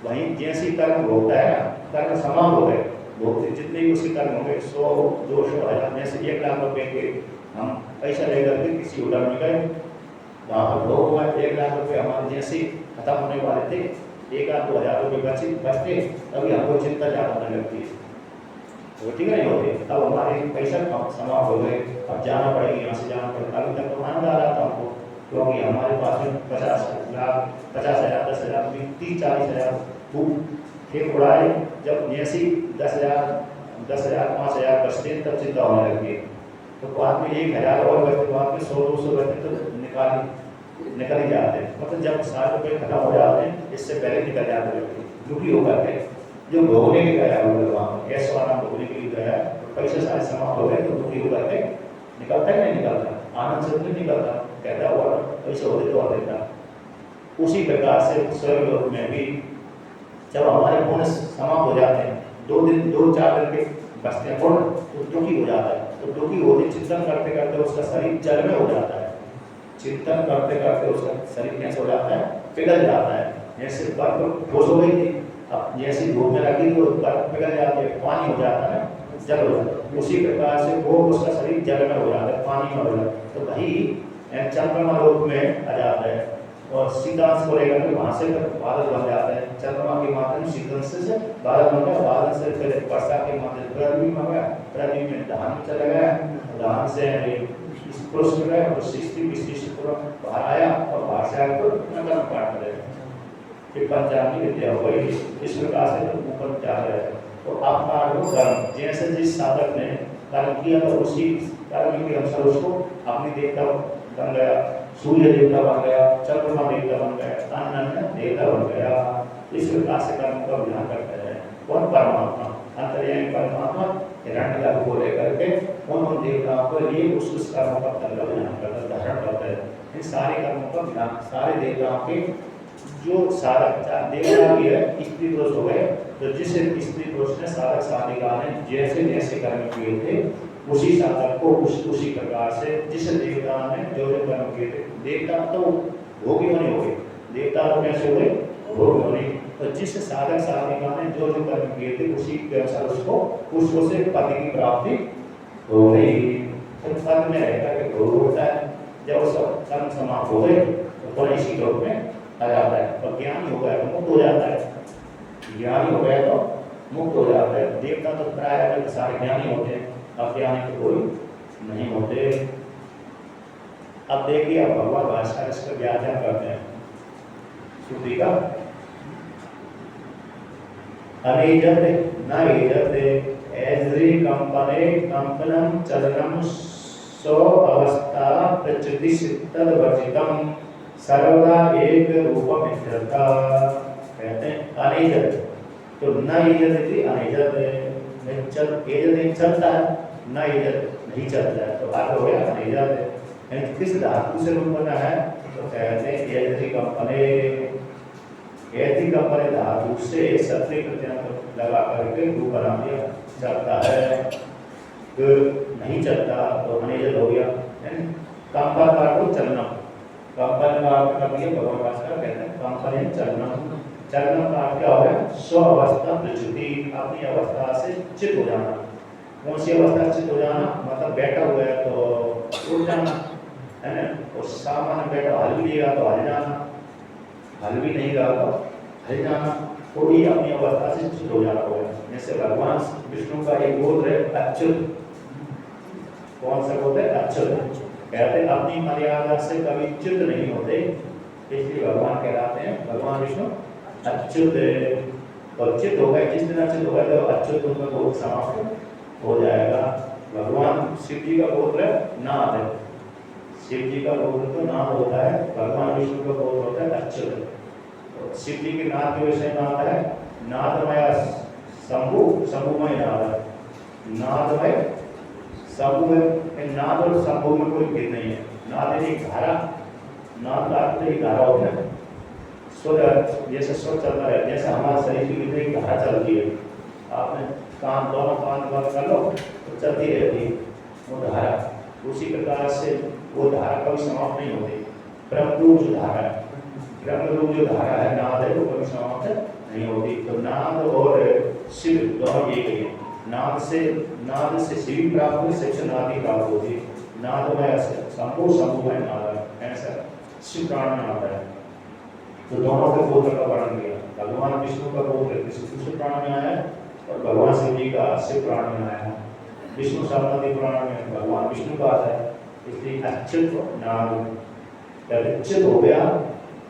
वहीं जैसे कर्म भोगता है ना, कर्म समान हो गए, भोगते जितने भी उसके कर्म होंगे 100 200 1000 में से 1 लाख रुपए के हम पैसा लेकर के किसी होटल में गए, वहाँ पर भोग हुआ 1 लाख रुपए हमारे जैसे खत्म होने वाले थे, 1-2 हज़ार रुपये बचते, तभी हमको चिंता ज़्यादा होने लगती है। वो ठीक नहीं होते, तब हमारे पैसा समाप्त हो गए, अब जाना पड़ेगा, यहाँ से जाना पड़ेगा। अभी तक तो आनंद आ रहा था हमको, क्योंकि हमारे पास में 50 लाख 50,000 10,000 30-40 हज़ार खूब खेत उड़ाए। जब जैसे 10,000 5,000 बचते तब चिंता होने लगी। तो बाद में 1,000 और बचते, बाद में 100-200 बचते तो निकल ही जाते हैं। मतलब जब 60 रुपये खत्म हो जाते हैं इससे पहले निकल जाते हैं, दुखी होकर के। जो भोगने के गया वहाँ गैस वाला भोगने के लिए गया, पैसे सारे समाप्त हो गए तो दुखी होकर के निकलता ही नहीं निकलता, आनंद से नहीं निकलता, कहता और पैसे होते तो और देता। उसी प्रकार से स्वर्ग लोक में भी जब हमारे पुण्य समाप्त हो जाते हैं, 2-4 दिन के बचते हैं पुण्य, तो दुखी हो जाता है। तो दुखी होते चिंतन करते करते उसका शरीर जल में हो जाता है, चिंतन करते करते उसका शरीर कैसे हो जाता है, पिघल जाता है। जैसे बर्फ ठोस हो गई थी, अब जैसी धूप में रखी तो बर्फ पिघल जाती है, पानी हो जाता है, जल हो जाता है। उसी प्रकार से वो उसका शरीर जल में हो जाता है, पानी में हो जाता है। तो वही चंद्रमा लोक में आ जाता है और शीतांश को लेकर के वहाँ से बादल बन जाता है। चंद्रमा के माध्यम शीतांश से बादल बन गया, बादल से फिर वर्षा के माध्यम पृथ्वी में गया, पृथ्वी में धान चला गया, धान से पुरुष में गया, पुरुष स्त्री बाहर आया और बाहर से आकर नगर काट रहे फिर पंचांगी विद्या हो गई। इस प्रकार से ऊपर जा रहे हैं। तो आपका कर्म जैसे जिस साधक ने कर्म किया तो उसी कर्म के अनुसार उसको अपनी देवता बन गया, सूर्य देवता बन गया, चंद्रमा देवता बन गया, अन्य देवता बन गया। इस प्रकार से कर्म का विधान करते हैं। कौन परमात्मा, अंतर्यामी परमात्मा हिरण्यगर्भ को लेकर के उन देवताओं को लिए उस कर्मों का फल का विधान करता, धारण करता है। इन सारे कर्मों का विधान सारे देवताओं के जो साधक देवता भी है स्त्री पुरुष हो गए, तो जिस स्त्री पुरुष ने साधक साधिका ने जैसे जैसे कर्म किए थे उसी साधक को उसी प्रकार से जिस देवता ने जो जो कर्म किए थे, देवता तो भोगी होने हो गए, देवता तो कैसे हुए भोग होने। तो जिस साधक साधिका ने जो जो कर्म किए थे उसी के अनुसार उसको से पति की प्राप्ति हो गई। तो पद में रहकर के भोग होता है, जब वो सब कर्म समाप्त हो गए तो पुनः इसी लोक में आ जाता है। और ज्ञानी हो गया तो मुक्त हो जाता है, ज्ञानी हो गया तो मुक्त हो जाता है। देवता तो प्राय सारे ज्ञानी होते हैं, अज्ञानी तो कोई नहीं होते। अब देखिए, अब भगवान भाषा इसका व्याख्या करते हैं श्रुति का। अनेजत न एजत एजरी कंपने कंपनम चलनम सो अवस्था प्रचित वर्जितम सर्वदा एक रूपम इत्यर्था। कहते हैं अनेजत, तो न एजत थी अनेजत, एजत चलता है, न एजत नहीं चलता है, तो आगे हो गया अनेजत। किस धातु से रूप बना है? तो कहते हैं एजरी कंपने, एजरी कंपने धातु से सत्य प्रत्यय लगा करके रूप बना दिया, चलता है तो नहीं चलता तो अनेजत हो गया। कंपन का तो चलना, कंपन का अर्थ कर दिया भगवान भास्कर कहते हैं कंपन चलना। चलना का अर्थ क्या हो गया? स्व अवस्था प्रच्युति, अपनी अवस्था से चित हो जाना। कौन सी अवस्था चित हो जाना? मतलब बैठा हुआ है तो उठ जाना, है ना। और सामान्य बैठा हल भी लेगा तो हल जाना, हल भी नहीं रहा तो हल जाना, थोड़ी अपनी अवस्था से चित हो जाना होगा। जैसे भगवान विष्णु का एक गोत्र है अच्युत। कौन सा गोत्र है? अच्युत। कहते हैं अपनी मर्यादा से कभी च्युत नहीं होते, इसलिए भगवान कहलाते हैं भगवान विष्णु अच्युत। और चित हो गए, जिस दिन अच्युत होगा तो अच्युत उनका गोत्र समाप्त हो जाएगा। भगवान शिव जी का गोत्र है नाद है, शिव जी का गोत्र तो नाद होता है, भगवान विष्णु का गोत्र होता है अच्युत। तो शिव जी के नाद के विषय में आता है नादमय शंभु, शंभुमय नाद, नादमय शंभु में, नाद और शंभु में कोई भेद नहीं है। नाद एक धारा, नाद का अर्थ एक धारा होता है, स्वर जैसे स्वर चलता है, जैसे हमारे शरीर की भीतर एक धारा चलती है। आपने कान दोनों कान बंद कर लो तो चलती रहती है वो धारा, उसी प्रकार से वो धारा कभी समाप्त नहीं होती। ब्रह्मरूप जो धारा है, ब्रह्मरूप जो धारा है नाद है, वो कभी समाप्त नहीं होती। तो नाद और शिव दोनों एक ही है। नाद से शिव प्राप्त होती, शिव से नाद ही प्राप्त होती है। नाद में शंभु, शंभु में नाद, ऐसा शिव प्राण में आता है। तो दोनों के गोत्र का वर्णन किया। भगवान विष्णु का गोत्र विष्णु प्राण में आया है और भगवान शिव जी का शिव प्राण में आया है। विष्णु सहस्रनाम पुराण में भगवान विष्णु का आता है, इसलिए अच्युत नाद। जब अच्युत हो गया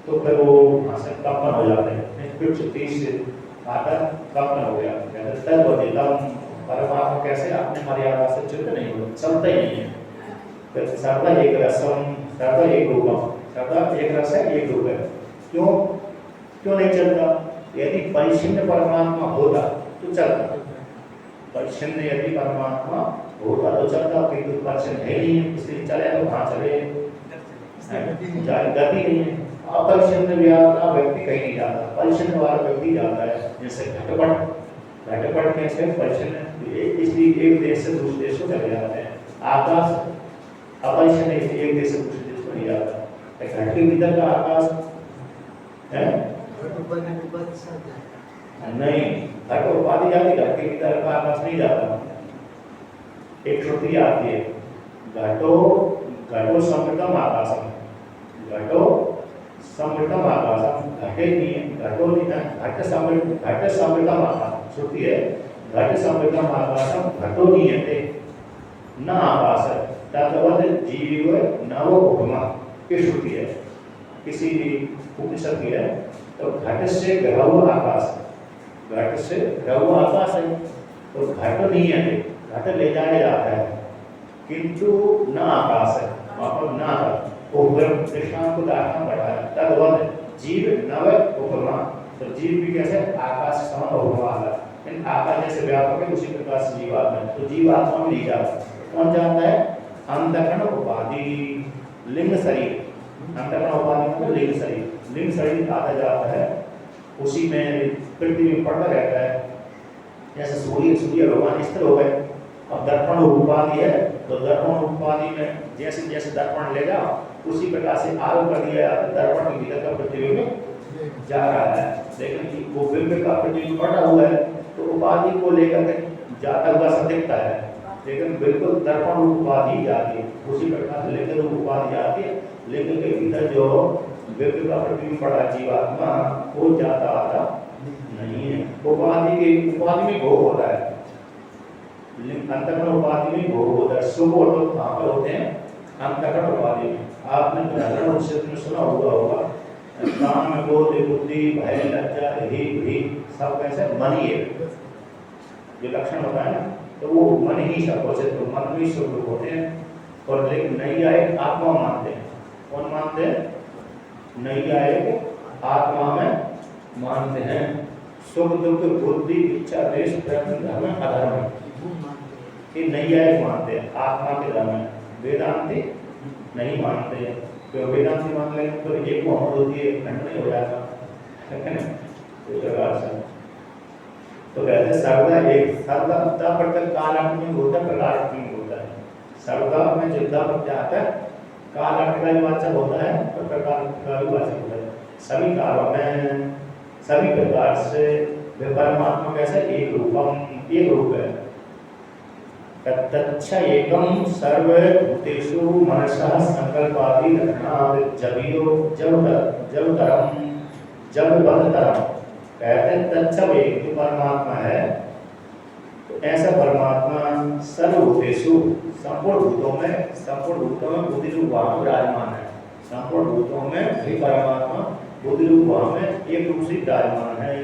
तो फिर वो वहाँ से कंपन हो जाते हैं, फिर 30 से आता कंपन हो गया। तब परमात्मा कैसे अपने मर्यादा से च्युत नहीं हो, चलता ही नहीं है। फिर सर्वदा एक रसम, सर्वदा एक रूपम, सर्वदा एक रस है, एक रूप है। क्यों नहीं चलता? यदि परिच्छिन्न परमात्मा होता तो चलता, परिच्छिन्न यदि परमात्मा होता तो चलता, किंतु परिच्छिन्न है नहीं है, इसलिए चले तो कहाँ चले, गति नहीं है। अपरिच्छिन्न व्यक्ति कहीं नहीं जाता, परिच्छिन्न वाला व्यक्ति जाता है। जैसे घटपट कैसे परिच्छिन्न, इसलिए एक देश से दूसरे देश को चले जाते हैं। आकाश अपरिच्छिन्न, इसलिए एक देश से दूसरे देश को नहीं जाता। घट के भीतर का आकाश है नहीं, घट उपाधि जाती, घट के भीतर का आकाश नहीं जाता। एक श्रुति आती है घटो समृतम आकाशम, घटो समृतम आकाशम, घटे नहीं, घटो नहीं, घट समृतम आकाश श्रुति है। घट समृतम आकाशम घटो नीयते न आकाश, तद्वत् जीव नव उपमा की श्रुति है, किसी उपनिषद की है। तो घट से घिरा हुआ आकाश, घट से घिरा हुआ आकाश है, तो घट नहीं है, घट ले जाया जाता है, किंतु न आकाश है, वहाँ पर न दृष्टांत को दाखिला बढ़ाया। तद्वत् जीव नव उपमा, तो जीव भी कैसे आकाश समान उपमा है, आकाश जैसे व्यापक है उसी प्रकार से जीवात्मा है। तो जीवात्मा में नहीं जाता, कौन जाता है? अंतःकरण उपाधि लिंग शरीर, अंतःकरण उपाधि मतलब लिंग शरीर, लिंग शरीर आता जाता है, उसी में पृथ्वी में पड़ता रहता है। जैसे सूर्य भगवान स्थिर हो गए, अब दर्पण उपाधि है, तो दर्पण उपाधि में जैसे जैसे दर्पण ले जाओ उसी प्रकार से आरोप कर दिया जाता है, दर्पण के भीतर का पृथ्वी में जा रहा है। लेकिन वो बिंब का पृथ्वी में पड़ा हुआ है, तो उपाधि को लेकर के जाता हुआ सा दिखता है, लेकिन बिल्कुल दर्पण रूप उपाधि जाती है, उसी प्रकार से लिंग रूप उपाधि जाती है। लिंग के भीतर जो व्यक्ति का प्रतिबिंब पड़ा जीवात्मा वो जाता आता नहीं है। उपाधि में भोग होता है, अंतःकरण उपाधि में भोग होता है। सुख और दुख कहाँ पर होते हैं? अंतःकरण उपाधि में। आपने व्याकरण क्षेत्र में सुना हुआ होगा, काम क्रोध बुद्धि भय लज्जा ही सब कैसे मन ही है, जो लक्षण होता है ना, तो वो मन ही सब होते, तो मन में सुख दुख होते हैं। और लेकिन नैयायिक आत्मा मानते हैं। कौन मानते हैं? नैयायिक आत्मा में मानते हैं सुख दुख बुद्धि इच्छा देश प्रयत्न धर्म अधर्म, ये नैयायिक मानते हैं आत्मा के धर्म में। वेदांती नहीं मानते हैं, तो वेदांती मान लेंगे तो एक मोहम्मद होती है, खंड नहीं हो जाता है ना, इस प्रकार से। तो कहते सर्वदा एक सर्वदा प्रत्यय कालात्मक होता है, प्रकारात्मक होता है। सर्वदा में जिद्दा प्रत्यय आता है, कालात्मक का वाचक होता है और प्रकार का भी वाचक होता है। सभी कालों में सभी प्रकार से परमात्मा कैसे एक रूप है। तच्च एकम सर्वभूतेषु मनसः संकल्पादि लक्षणात् जब बदतरम कहते हैं। तच्च एक जो परमात्मा है, तो ऐसा परमात्मा सर्वभूतेषु संपूर्ण भूतों में बुद्धि रूप भाव में विराजमान है। संपूर्ण भूतों में भी परमात्मा बुद्धि रूप भाव में एक रूप से विराजमान है।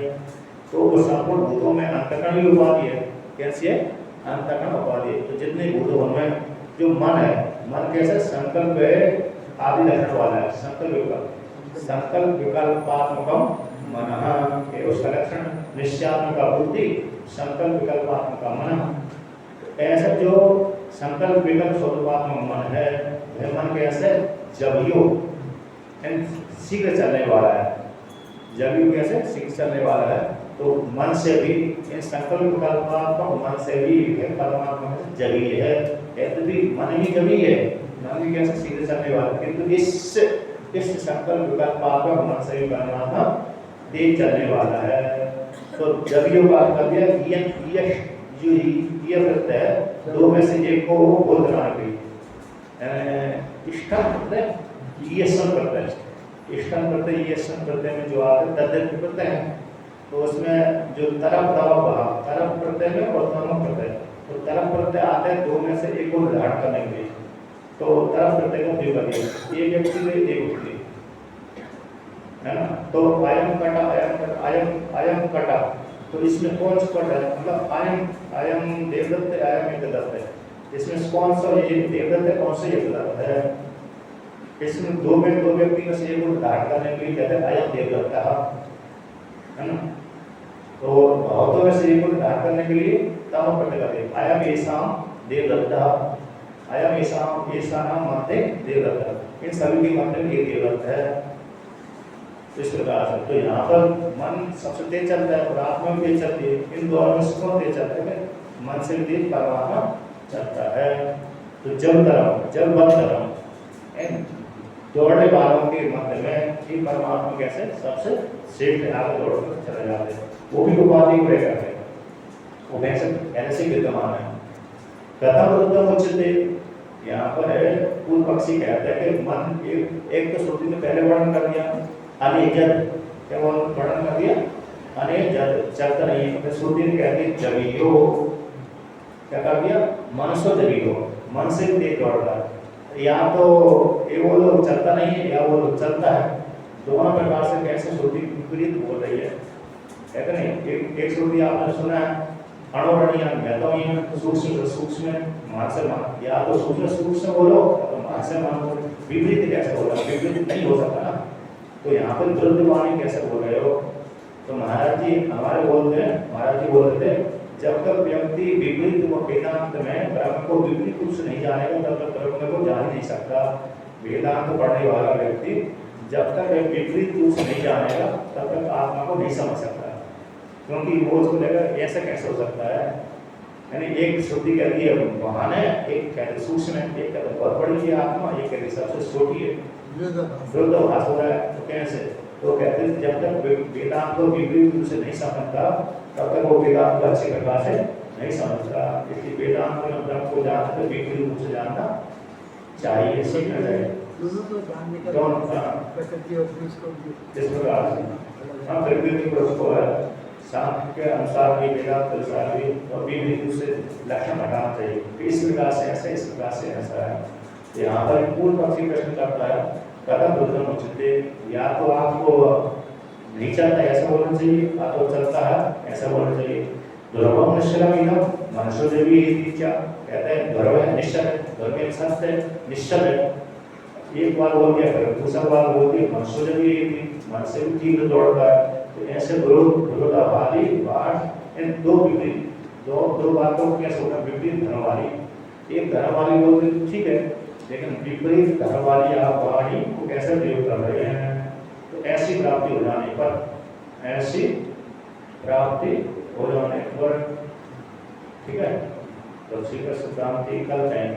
तो वो संपूर्ण भूतों में अंतःकरण की उपाधि है। कैसी है? अंतःकरण उपाधि। तो जितने भूत उनमें जो मन है, मन कैसे संकल्प आदि लक्षण वाला है। संकल्प विकल्पात्मकम मनः, ये उसका लक्षण। निश्चयात्मक बुद्धि, संकल्प विकल्पात्मक मनः। ऐसा जो संकल्प विकल्प स्वरूपात्मक मन है, वह मन कैसे? जबियो शीघ्र चलने वाला है। जबियो कैसे? शीघ्र चलने वाला है। तो मन से भी इन संकल्प विकल्पात्मक मन से भी परमात्मा जबी है। कहते भी मन ही जबी है, मन भी कैसे शीघ्र चलने वाला, किंतु इस संकल्प विकल्पात्मक मन से भी परमात्मा तेज चलने वाला है। तो जबियो का अर्थ कर दिया ये प्रत्यय है, दो में से एक को बोल देना है। इष्टम प्रत्यय ईयसन प्रत्यय में जो आते तद्धित प्रत्यय है, तो उसमें जो तरफ प्रत्यय में और तमक प्रत्यय, तो तरफ प्रत्यय आते हैं दो में से एक को निर्धारण करने के लिए। तो तरफ प्रत्यय का उपयोग करिए, एक व्यक्ति से एक उक्ति है ना। तो अयम कटा, तो इसमें कौन सा कट है? मतलब अयम देवदत्त है, अयम एकदत्त है। इसमें कौन सा ये देवदत्त है, कौन सा एकदत्त है? इसमें दो व्यक्ति में से एक को निर्धारण करने के लिए कहते हैं अयम देवदत्त है ना। तो बहुतों में से एक को निर्धारण करने के लिए तम प्रत्यय करते हैं। अयम येषाम देवदत्त, अयम येषाम मध्य देवदत्त, इन सभी के मध्य में ये देवदत्त है। इस प्रकार से तो यहाँ पर मन सबसे तेज चलता है और आत्मा भी तेज चलती है। इन दोनों में से कौन तेज चलता है? मन से भी तेज परमात्मा चलता है। तो जब बदतरम दौड़ने वालों के मध्य में ही परमात्मा कैसे सबसे श्रेष्ठ आगे दौड़कर चले जाते हैं। वो भी उपाधि को लेकर के वो ऐसे विद्यमान है। कथम उत्तम उच्चते, यहाँ पर है पूर्व पक्षी कहते हैं कि मन एक तो श्रुति ने पहले वर्णन कर दिया अनेजद, क्या वर्णन कर दिया? अनेजद चलता नहीं है। श्रुति ने कहती जबियो, क्या कर दिया? मनसो जबियो, मन से भी तेज दौड़ रहा है। या तो ये वो लोग चलता नहीं है या वो लोग चलता है, दोनों प्रकार से कैसे श्रुति विपरीत बोल रही है। कहते नहीं, एक श्रुति आपने सुना है अणोरणीय सूक्ष्म मान से मान, या तो सूक्ष्म बोलो तो मान से मान बोलो। विपरीत कैसे बोला? विपरीत नहीं हो सकता ना। तो यहाँ पर विरुद्ध वाणी कैसे बोल रहे हो? तो महाराज जी हमारे बोलते हैं, महाराज जी बोलते हैं जब तक व्यक्ति विपरीत वेदांत में ब्रह्म को विपरीत रूप से नहीं जानेगा तब तक ब्रह्म को जान ही नहीं सकता। वेदांत पढ़ने वाला व्यक्ति जब तक विपरीत रूप से नहीं जानेगा तब तक आत्मा को नहीं समझ सकता, क्योंकि वो उसको लेकर ऐसा कैसे हो सकता है। यानी एक श्रुति कहती है महान है, एक कहते सूक्ष्म है, एक कहते बहुत बड़ी है आत्मा, एक कहते सबसे छोटी है, विरोधाभास हो रहा है। तो कैसे? तो कहते जब तक वेदांत को विपरीत रूप से नहीं समझता तब तक वो वेदांत को अच्छी प्रकार से नहीं समझता, इसलिए वेदांत में ब्रह्म को जानना तो विपरीत रूप से जानना चाहिए, सीखना चाहिए। दोनों को जानने का दोनों, हाँ। प्रकृति और पुरुष को भी इस प्रकार से हम प्रकृति को उसको है शास्त्र के अनुसार भी, वेदांत के अनुसार भी, और विपरीत रूप से लक्षण हटाना चाहिए कि इस प्रकार से ऐसा, इस प्रकार से ऐसा है। यहाँ पर पूर्ण पक्षी प्रश्न करता है कदम रुद्रम उचिते, या तो आपको नहीं चलता ऐसा बोलना चाहिए, या तो चलता है ऐसा बोलना चाहिए। ध्रुवम निश्चलम इदम मनुष्य देवी क्या कहते हैं, ध्रुव है निश्चल है, ध्रुव में सत्य है, निश्चल है। एक बार बोल दिया, फिर दूसरा बार बोल दिया, मनुष्य देवी मन से भी तीव्र दौड़ता है। तो ऐसे विरोधाभासी बात, इन दो विपरीत, दो बातों को कैसे होगा, विपरीत धर्म वाली। एक धर्म वाली बोलते तो ठीक है, लेकिन विपरीत धर्म वाली आप वाणी को कैसे प्रयोग कर रहे हैं, तो ऐसी प्राप्ति हो जाने पर, ऐसी प्राप्ति हो जाने पर, ठीक है। तो श्री कृष्ण क्रांति कल है।